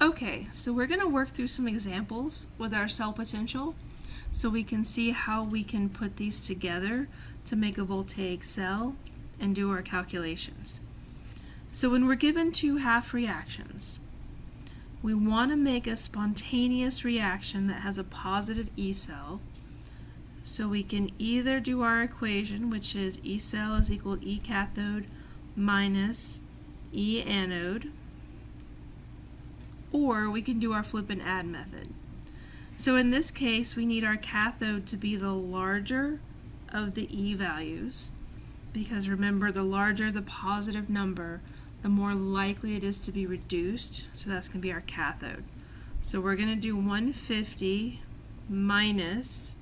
Okay, so we're going to work through some examples with our cell potential so we can see how we can put these together to make a voltaic cell and do our calculations. So when we're given two half reactions, we want to make a spontaneous reaction that has a positive E cell. So we can either do our equation, which is E cell is equal to E cathode minus E anode, or we can do our flip and add method. So in this case, we need our cathode to be the larger of the E values, because remember, the larger the positive number, the more likely it is to be reduced, so that's going to be our cathode. So we're going to do 150 minus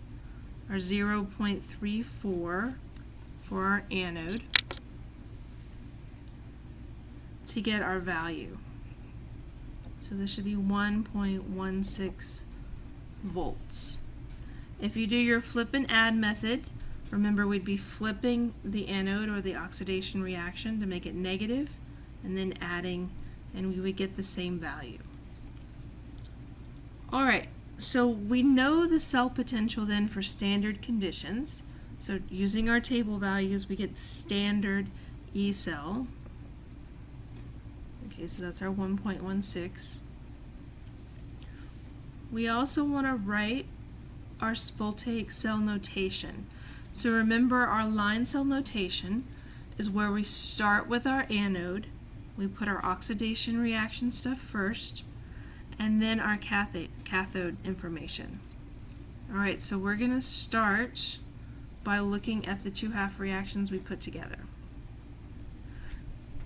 our 0.34 for our anode to get our value. So this should be 1.16 volts. If you do your flip and add method, remember we'd be flipping the anode or the oxidation reaction to make it negative and then adding, and we would get the same value. Alright, so we know the cell potential then for standard conditions. So using our table values, we get the standard E cell. Okay, so that's our 1.16. We also want to write our voltaic cell notation. So remember, our line cell notation is where we start with our anode, we put our oxidation reaction stuff first, and then our cathode information. Alright, so we're going to start by looking at the two half reactions we put together.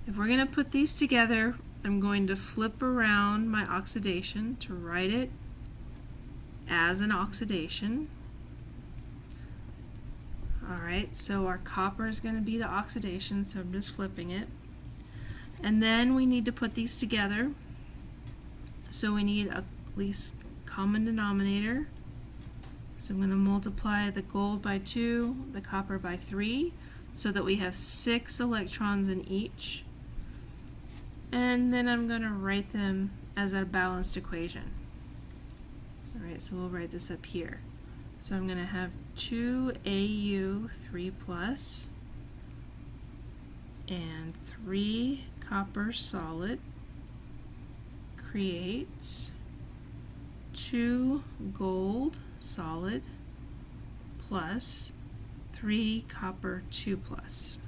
If we're going to put these together, I'm going to flip around my oxidation to write it as an oxidation. Alright, so our copper is going to be the oxidation, so I'm just flipping it. And then we need to put these together. So we need at least common denominator. So I'm going to multiply the gold by 2, the copper by 3, so that we have 6 electrons in each. And then I'm going to write them as a balanced equation. Alright, so we'll write this up here. So I'm going to have 2Au 3 plus and 3 copper solid creates 2 gold solid plus 3 copper 2 plus.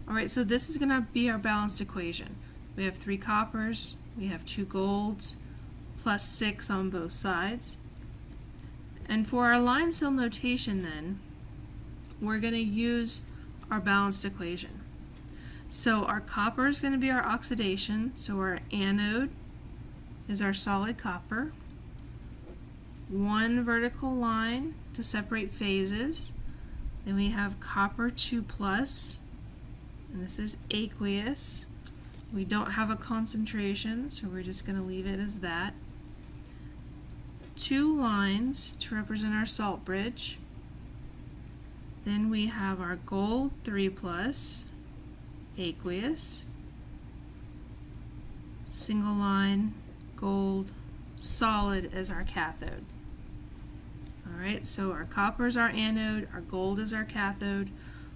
Alright, so this is going to be our balanced equation. We have 3 coppers, we have 2 golds, plus 6 on both sides. And for our line cell notation then, we're going to use our balanced equation. So our copper is going to be our oxidation, so our anode is our solid copper. 1 vertical line to separate phases. Then we have copper 2 plus, and this is aqueous. We don't have a concentration, so we're just going to leave it as that. 2 lines to represent our salt bridge. Then we have our gold 3 plus, aqueous, single line, gold, solid as our cathode. Alright, so our copper is our anode, our gold is our cathode.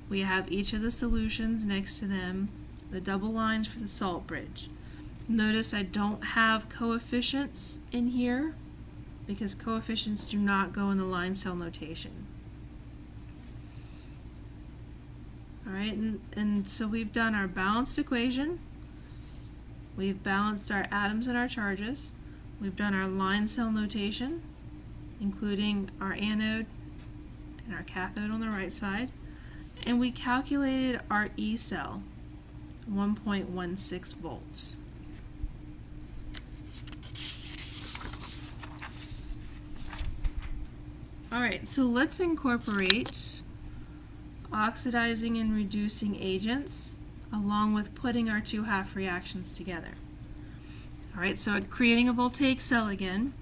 We have each of the solutions next to them, the double lines for the salt bridge. Notice I don't have coefficients in here because coefficients do not go in the line cell notation. Alright, and so we've done our balanced equation, we've balanced our atoms and our charges, we've done our line cell notation, including our anode and our cathode on the right side, and we calculated our E cell, 1.16 volts. Alright, so let's incorporate oxidizing and reducing agents along with putting our two half reactions together. Alright, so creating a voltaic cell again.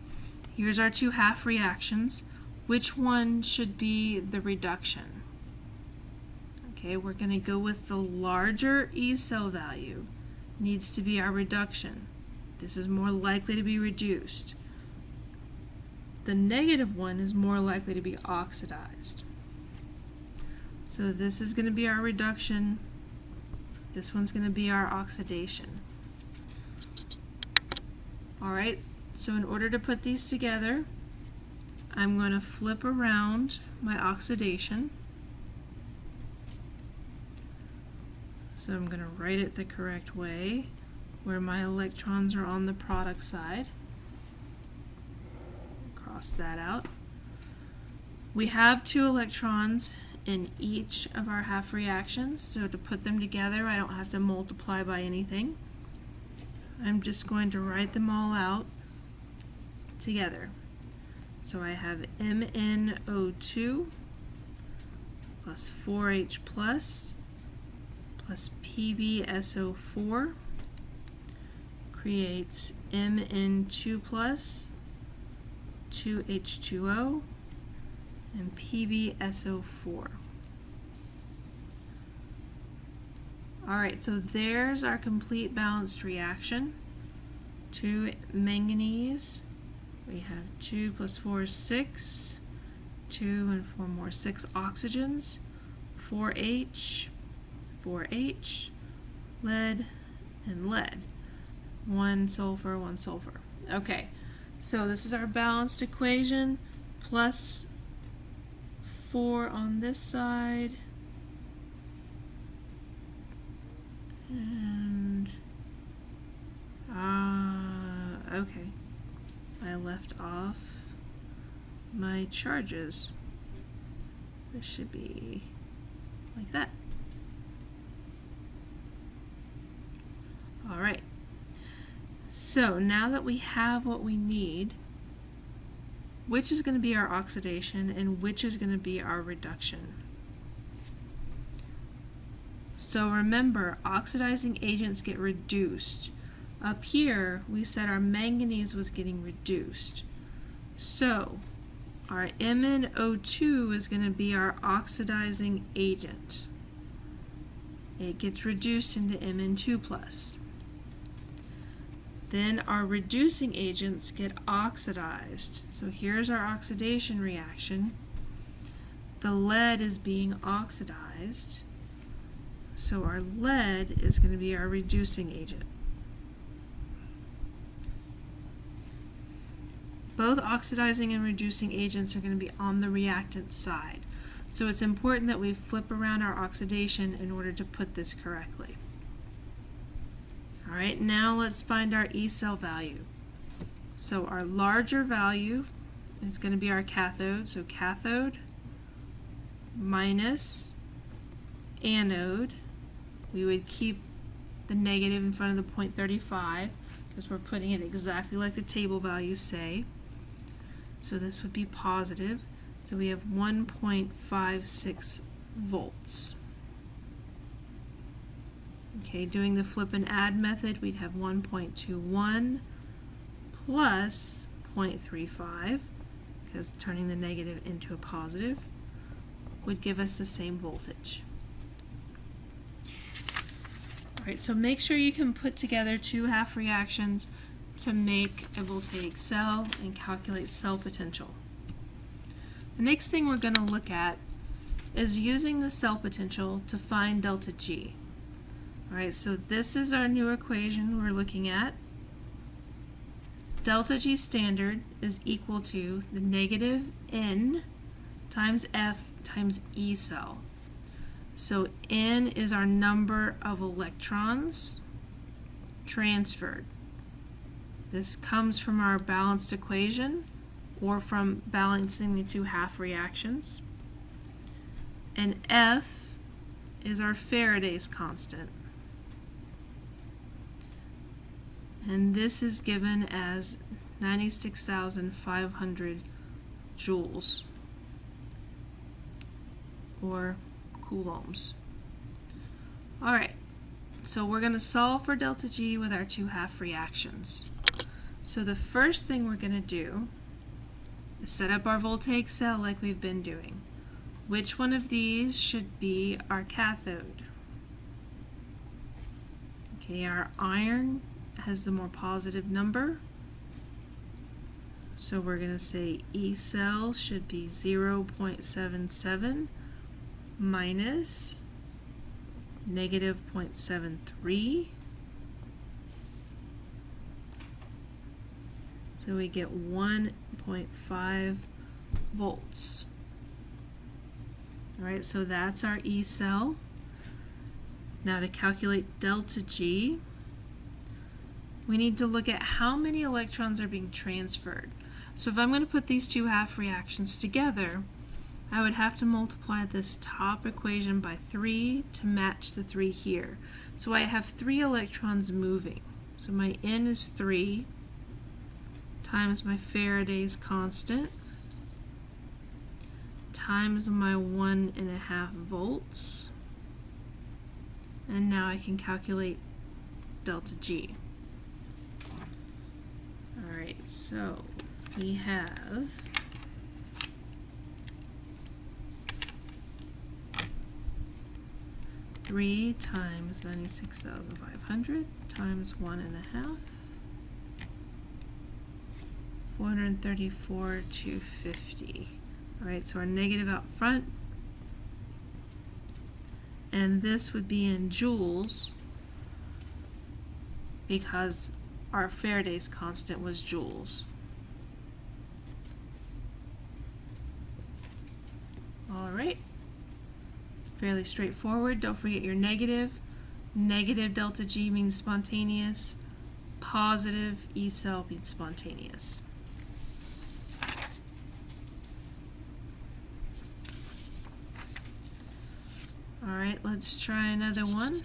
Here's our two half reactions. Which one should be the reduction? Okay, we're going to go with the larger E cell value. Needs to be our reduction. This is more likely to be reduced. The negative one is more likely to be oxidized. So this is going to be our reduction. This one's going to be our oxidation. Alright, so in order to put these together, I'm going to flip around my oxidation. So I'm going to write it the correct way, where my electrons are on the product side. Cross that out. We have 2 electrons in each of our half reactions, so to put them together I don't have to multiply by anything. I'm just going to write them all out together. So I have MnO2 plus 4H plus PbSO4 creates Mn2 plus 2H2O and PbSO4. Alright, so there's our complete balanced reaction. 2 manganese, we have 2 plus 4 is 6, 2 and 4 more, 6 oxygens, 4H, 4H, lead, and lead. 1 sulfur, 1 sulfur. Okay, so this is our balanced equation, plus 4 on this side, and okay, I left off my charges. This should be like that. Alright, so now that we have what we need, which is going to be our oxidation and which is going to be our reduction? So remember, oxidizing agents get reduced. Up here, we said our manganese was getting reduced. So our MnO2 is going to be our oxidizing agent. It gets reduced into Mn2 plus. Then our reducing agents get oxidized. So here's our oxidation reaction. The lead is being oxidized. So our lead is going to be our reducing agent. Both oxidizing and reducing agents are going to be on the reactant side. So it's important that we flip around our oxidation in order to put this correctly. Alright, now let's find our E cell value. So our larger value is going to be our cathode. So cathode minus anode. We would keep the negative in front of the 0.35 because we're putting it exactly like the table values say. So this would be positive. So we have 1.56 volts. Okay, doing the flip and add method, we'd have 1.21 plus 0.35, because turning the negative into a positive would give us the same voltage. Alright, so make sure you can put together 2 half reactions to make a voltaic cell and calculate cell potential. The next thing we're going to look at is using the cell potential to find delta G. Alright, so this is our new equation we're looking at. Delta G standard is equal to the negative N times F times E cell. So N is our number of electrons transferred. This comes from our balanced equation or from balancing the 2 half reactions. And F is our Faraday's constant. And this is given as 96,500 joules or coulombs. Alright, so we're going to solve for delta G with our 2 half reactions. So the first thing we're going to do is set up our voltaic cell like we've been doing. Which one of these should be our cathode? Okay, our iron has the more positive number. So we're going to say E cell should be 0.77 minus negative 0.73. So we get 1.5 volts. All right, so that's our E cell. Now to calculate delta G, we need to look at how many electrons are being transferred. So if I'm going to put these two half reactions together, I would have to multiply this top equation by 3 to match the 3 here. So I have 3 electrons moving. So my N is 3 times my Faraday's constant times my 1.5 volts. And now I can calculate delta G. Alright, so we have three times 96,500 times 1.5, 434,250. Alright, so our negative out front, and this would be in joules because our Faraday's constant was joules. Alright, fairly straightforward. Don't forget your negative. Negative delta G means spontaneous. Positive E cell means spontaneous. Alright, let's try another one.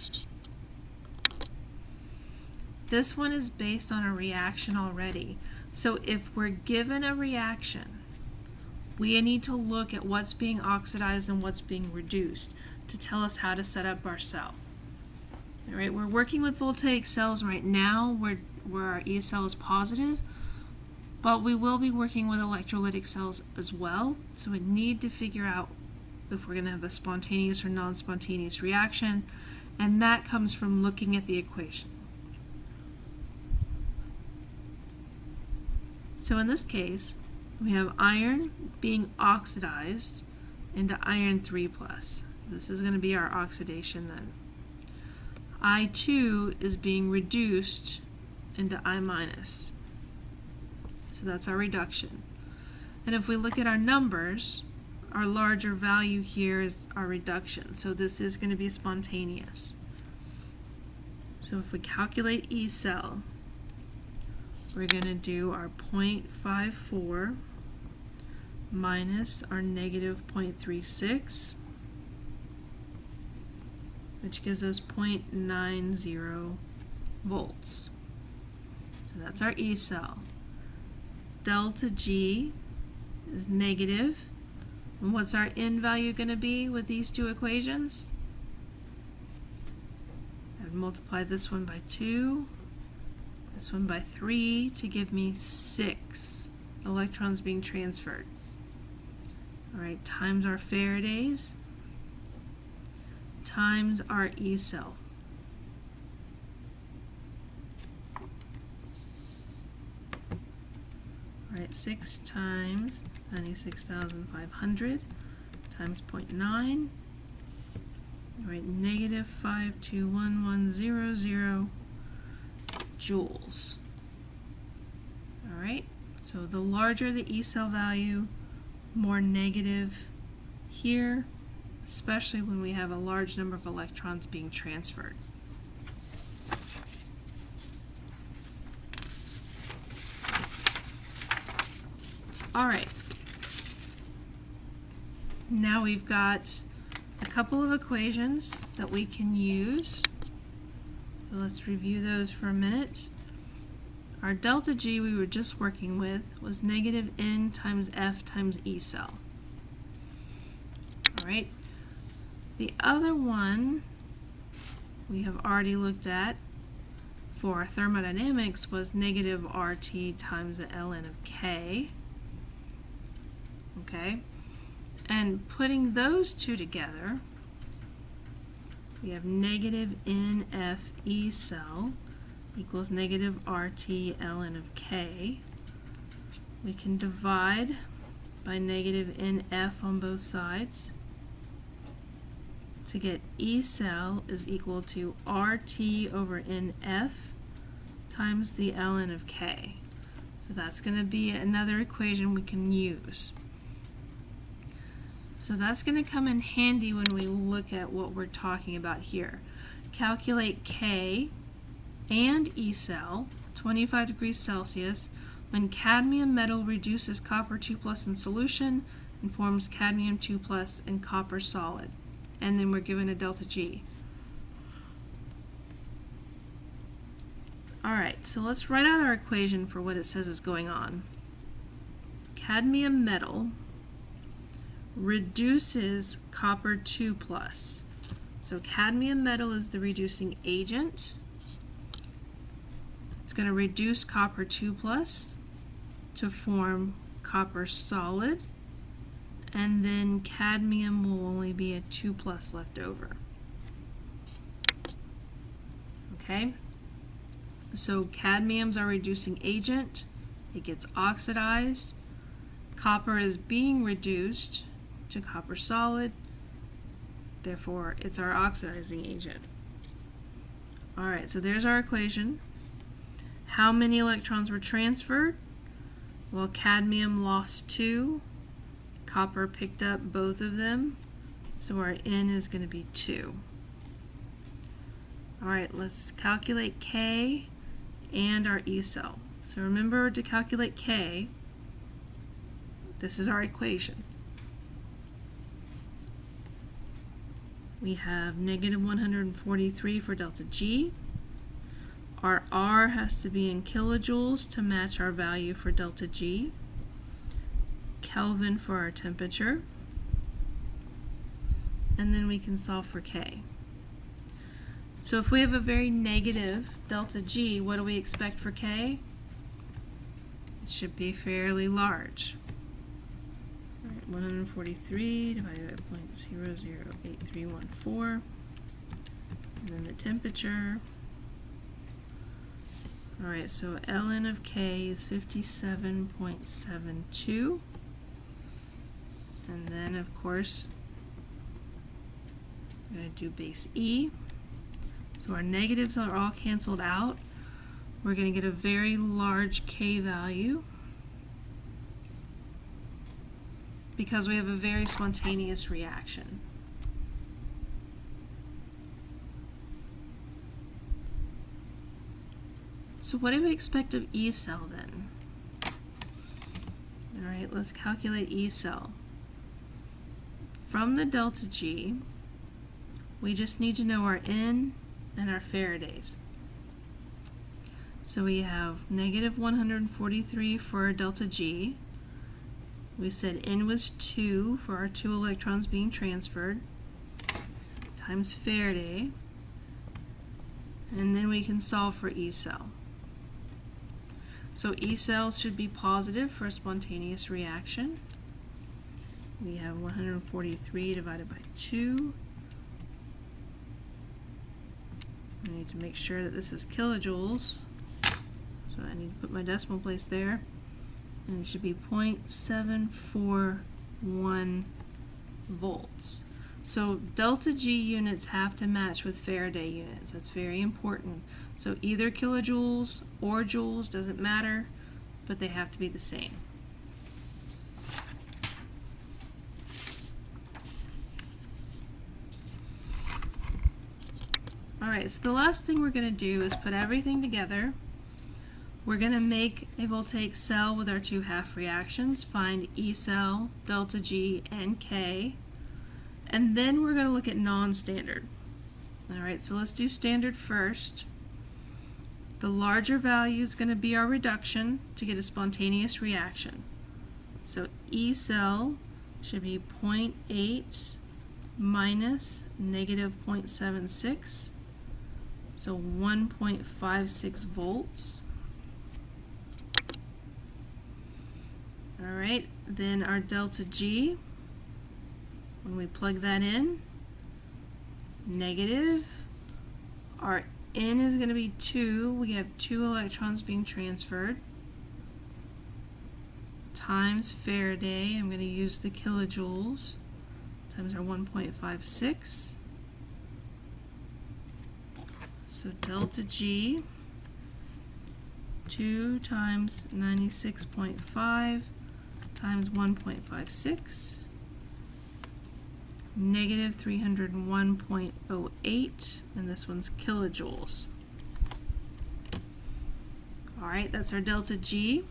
This one is based on a reaction already. So if we're given a reaction, we need to look at what's being oxidized and what's being reduced to tell us how to set up our cell. Alright, we're working with voltaic cells right now where our E cell is positive, but we will be working with electrolytic cells as well. So we need to figure out if we're going to have a spontaneous or non-spontaneous reaction, and that comes from looking at the equation. So in this case, we have iron being oxidized into iron 3+. This is going to be our oxidation then. I2 is being reduced into I-. So that's our reduction. And if we look at our numbers, our larger value here is our reduction. So this is going to be spontaneous. So if we calculate E cell, we're going to do our 0.54 minus our negative 0.36, which gives us 0.90 volts. So that's our E cell. Delta G is negative. And what's our N value going to be with these two equations? I would multiply this one by 2, this one by 3 to give me 6 electrons being transferred. Alright, times our Faraday's times our E cell. Alright, 6 times 96,500 times 0.9. Alright, negative 521,100 joules. Alright, so the larger the E cell value, more negative here, especially when we have a large number of electrons being transferred. Alright, now we've got a couple of equations that we can use. So let's review those for a minute. Our delta G we were just working with was negative N times F times E cell. Alright, the other one we have already looked at for thermodynamics was negative RT times the ln of K. Okay, and putting those two together, we have negative NF E cell equals negative RT ln of K. We can divide by negative NF on both sides to get E cell is equal to RT over NF times the ln of K. So that's going to be another equation we can use. So that's going to come in handy when we look at what we're talking about here. Calculate K and E cell, 25 degrees Celsius, when cadmium metal reduces copper 2+ in solution and forms cadmium 2+ and copper solid. And then we're given a delta G. Alright, so let's write out our equation for what it says is going on. Cadmium metal reduces copper 2+. So cadmium metal is the reducing agent. It's going to reduce copper 2+ to form copper solid, and then cadmium will only be a 2+ left over. Okay? So cadmium's our reducing agent. It gets oxidized. Copper is being reduced to copper solid. Therefore, it's our oxidizing agent. Alright, so there's our equation. How many electrons were transferred? Well, cadmium lost 2. Copper picked up both of them. So our N is going to be 2. Alright, let's calculate K and our E cell. So remember to calculate K. This is our equation. We have negative 143 for delta G. Our R has to be in kilojoules to match our value for delta G. Kelvin for our temperature. And then we can solve for K. So if we have a very negative delta G, what do we expect for K? It should be fairly large. 143 divided by 0.008314, and then the temperature. Alright, so ln of K is 57.72, and then of course we're going to do base E. So our negatives are all canceled out. We're going to get a very large K value, because we have a very spontaneous reaction. So what do we expect of E cell then? Alright, let's calculate E cell. From the delta G, we just need to know our N and our Faradays. So we have negative 143 for our delta G. We said N was 2 for our 2 electrons being transferred, times Faraday, and then we can solve for E cell. So E cells should be positive for a spontaneous reaction. We have 143 divided by 2. I need to make sure that this is kilojoules, so I need to put my decimal place there. And it should be 0.741 volts. So delta G units have to match with Faraday units. That's very important. So either kilojoules or joules, doesn't matter, but they have to be the same. Alright, so the last thing we're going to do is put everything together. We're going to make a voltaic cell with our 2 half reactions, find E cell, delta G, and K, and then we're going to look at non-standard. Alright, so let's do standard first. The larger value is going to be our reduction to get a spontaneous reaction. So E cell should be 0.8 minus negative 0.76, so 1.56 volts. Alright, then our delta G, when we plug that in, negative. Our N is going to be 2. We have 2 electrons being transferred. Times Faraday, I'm going to use the kilojoules, times our 1.56. So delta G, 2 times 96.5 times 1.56, negative 301.08, and this one's kilojoules. Alright, that's our delta G.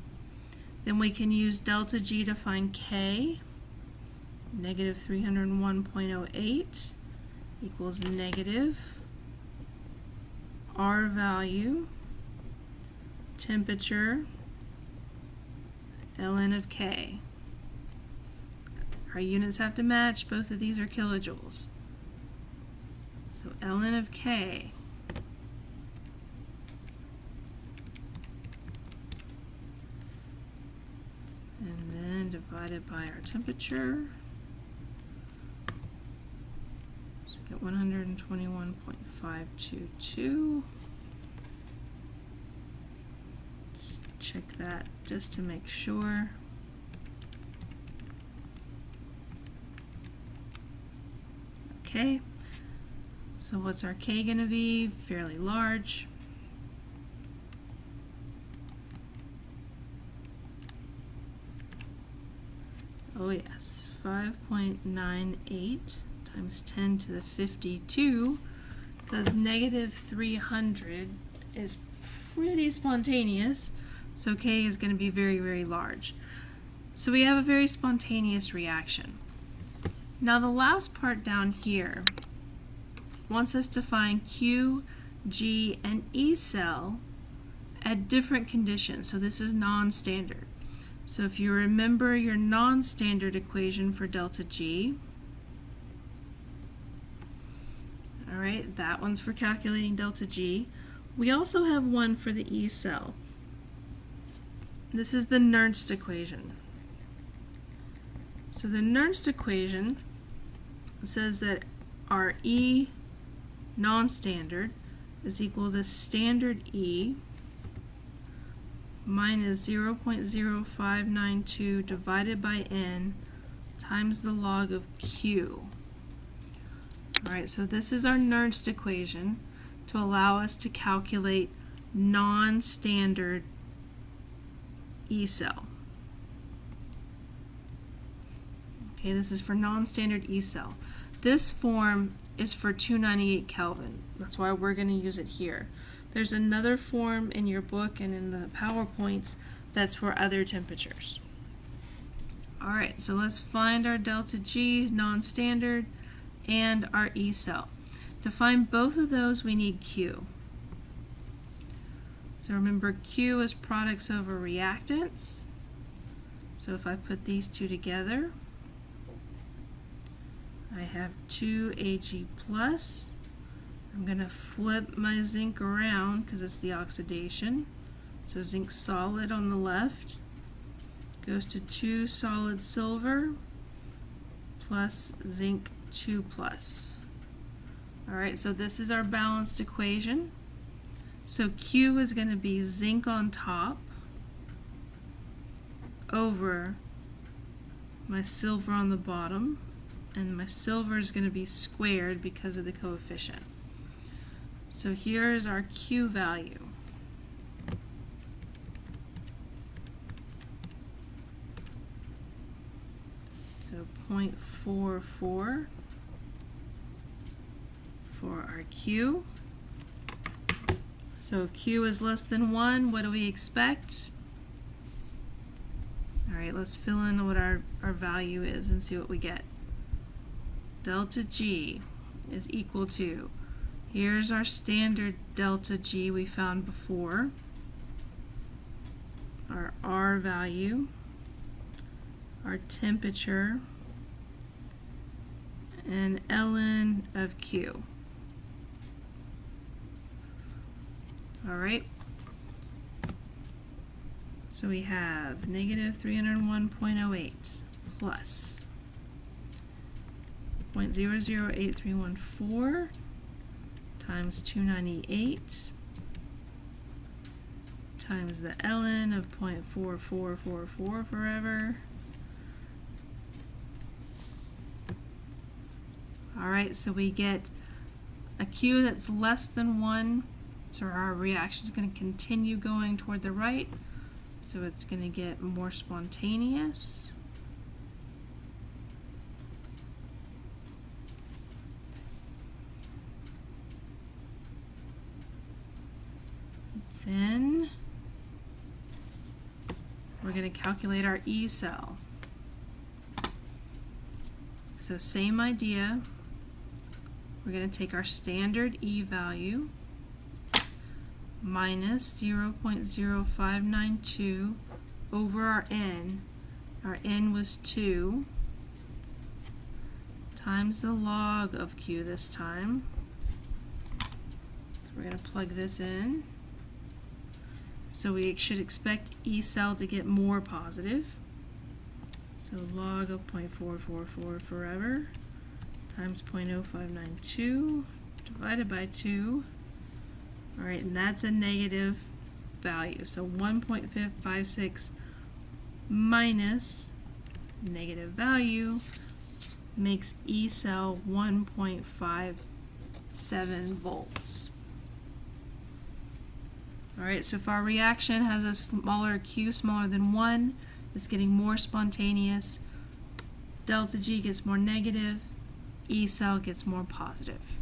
Then we can use delta G to find K. Negative 301.08 equals negative R value, temperature, ln of K. Our units have to match. Both of these are kilojoules. So ln of K and then divided by our temperature. So we get 121.522. Let's check that just to make sure. Okay, so what's our K going to be? Fairly large. Oh yes, 5.98 times 10 to the 52, because negative 300 is pretty spontaneous, so K is going to be very, very large. So we have a very spontaneous reaction. Now the last part down here wants us to find Q, G, and E cell at different conditions. So this is non-standard. So if you remember your non-standard equation for delta G, alright, that one's for calculating delta G. We also have one for the E cell. This is the Nernst equation. So the Nernst equation says that our E non-standard is equal to standard E minus 0.0592 divided by N times the log of Q. Alright, so this is our Nernst equation to allow us to calculate non-standard E cell. Okay, this is for non-standard E cell. This form is for 298 Kelvin. That's why we're going to use it here. There's another form in your book and in the PowerPoints that's for other temperatures. Alright, so let's find our delta G, non-standard, and our E cell. To find both of those, we need Q. So remember, Q is products over reactants. So if I put these two together, I have 2Ag plus. I'm going to flip my zinc around because it's the oxidation. So zinc solid on the left goes to 2 solid silver plus zinc 2 plus. Alright, so this is our balanced equation. So Q is going to be zinc on top over my silver on the bottom, and my silver is going to be squared because of the coefficient. So here is our Q value. So 0.44 for our Q. So if Q is less than 1, what do we expect? Alright, let's fill in what our value is and see what we get. Delta G is equal to, here's our standard delta G we found before, our R value, our temperature, and ln of Q. Alright, so we have negative 301.08 plus 0.008314 times 298 times the ln of 0.4444 forever. Alright, so we get a Q that's less than 1, so our reaction is going to continue going toward the right, so it's going to get more spontaneous. Then we're going to calculate our E cell. So same idea. We're going to take our standard E value minus 0.0592 over our N. Our N was 2 times the log of Q this time. So we're going to plug this in. So we should expect E cell to get more positive. So log of 0.444 forever times 0.0592 divided by 2. Alright, and that's a negative value. So 1.56 minus negative value makes E cell 1.57 volts. Alright, so if our reaction has a smaller Q, smaller than 1, it's getting more spontaneous. Delta G gets more negative. E cell gets more positive.